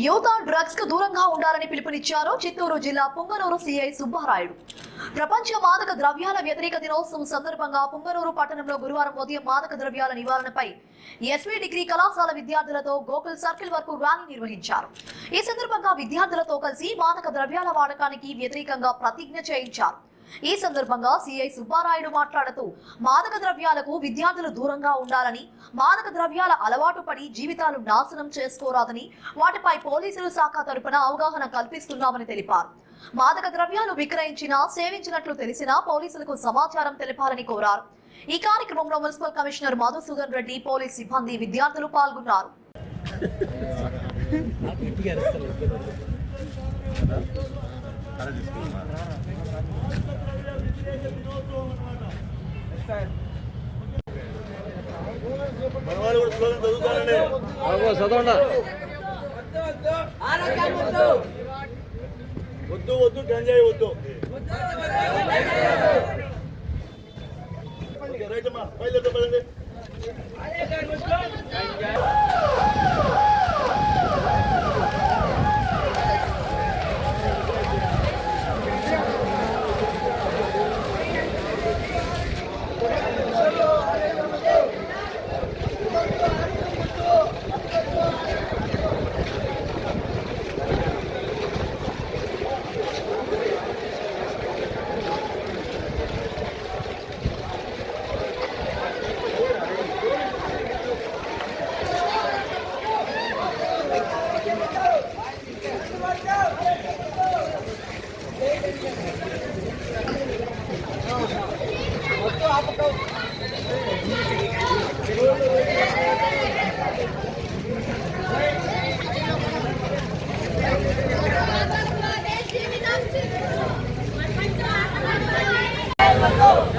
యువత డ్రగ్స్ కు దూరంగా ఉండాలని పిలుపునిచ్చారు చిత్తూరు జిల్లా పుంగనూరు సిఐ సుబ్బారాయుడు. ప్రపంచ మాదక ద్రవ్యాల వ్యతిరేక దినోత్సవం సందర్భంగా పుంగనూరు పట్టణంలో గురువారం ఉదయం మాదక ద్రవ్యాల నివారణపై ఎస్వీ డిగ్రీ కళాశాల విద్యార్థులతో గోకుల్ సర్కిల్ వరకు ర్యాలీ నిర్వహించారు. ఈ సందర్భంగా విద్యార్థులతో కలిసి మాదక ద్రవ్యాల వాడకానికి వ్యతిరేకంగా ప్రతిజ్ఞ చేయించారు. ఈ సందర్భంగా సిఐ సుబ్బారాయుడు మాట్లాడుతూ మాదక ద్రవ్యాలకు విద్యార్థులు దూరంగా ఉండాలని, మాదక ద్రవ్యాల అలవాటు పడి జీవితాలు నాశనం చేసుకోరాదని, వాటిపై పోలీసులు శాఖ తరపున అవగాహన కల్పిస్తున్నామని తెలిపారు. మాదక ద్రవ్యాలు విక్రయించినా సేవించినట్లు తెలిసినా పోలీసులకు సమాచారం తెలపాలని కోరారు. ఈ కార్యక్రమంలో municipal commissioner Madhusudan Reddy, police సిబ్బంది, విద్యార్థులు పాల్గొన్నారు. వద్దు వద్దు గంజాయి వద్దు. రైట్ అమ్మా, బయలుదేరండి.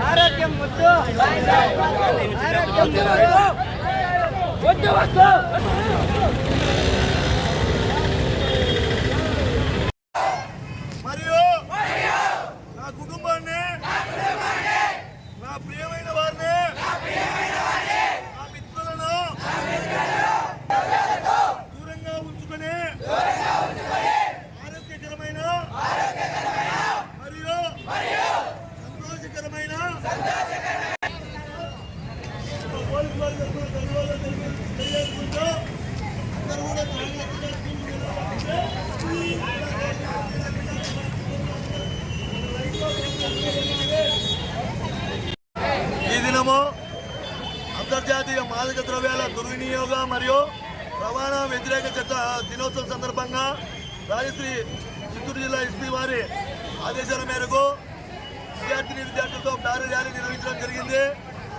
ఆరోగ్యం వద్దు, వద్దు వద్దు. మరియు నా కుటుంబాన్ని, నా ప్రియమైన వారిని, నా మిత్రులను దూరంగా ఉంచుకొని ఆరోగ్యకరమైన మరియు సంతోషకరమైన పోలీసు వారి తరఫున ధన్యవాదాలు తెలియజేసుకుంటూ అందరూ కూడా ఈ దినము అంతర్జాతీయ మాదక ద్రవ్యాల దుర్వినియోగ మరియు రవాణా వ్యతిరేక చట్ట దినోత్సవం సందర్భంగా రాజశ్రీ చిత్తూరు జిల్లా ఎస్పీ వారి ఆదేశాల మేరకు విద్యార్థులతో భారీ ర్యాలీ నిర్వహించడం జరిగింది.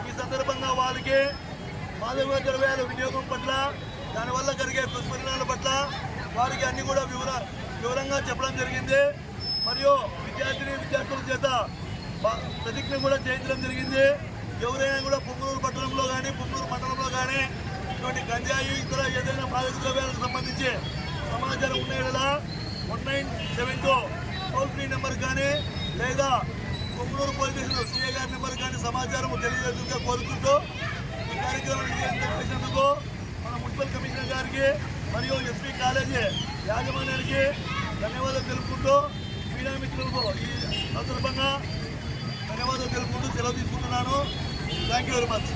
ఈ సందర్భంగా వారికి మాదక ద్రవ్యాల వినియోగం పట్ల, దానివల్ల కలిగే దుష్పరిణామాల పట్ల వారికి అన్ని కూడా వివరంగా చెప్పడం జరిగింది. మరియు విద్యార్థుల చేత ప్రతిజ్ఞ కూడా చేయించడం జరిగింది. ఎవరైనా కూడా పుంగనూరు పట్టణంలో కానీ పుంగనూరు మండలంలో కానీ ఇటువంటి గంజాయి ఇతర ఏదైనా మాదక ద్రవ్యాలకు సంబంధించి సమాచారం ఉన్న 1972 టోల్ ఫ్రీ నెంబర్ కానీ లేదా పుంగనూరు పోలీస్ స్టేషన్ సీఏ గారి నెంబర్ కానీ సమాచారం తెలియజేస్తుందిగా కోరుకుంటూ ఈ కార్యక్రమాన్ని చేసినందుకు మన మున్సిపల్ కమిషనర్ గారికి మరియు ఎస్పీ కాలేజీ యాజమాన్యానికి ధన్యవాదాలు తెలుపుకుంటూ మీడియా మిత్రులకు ఈ సందర్భంగా ధన్యవాదాలు తెలుపుకుంటూ సెలవు తీసుకుంటున్నాను. Thank you very much.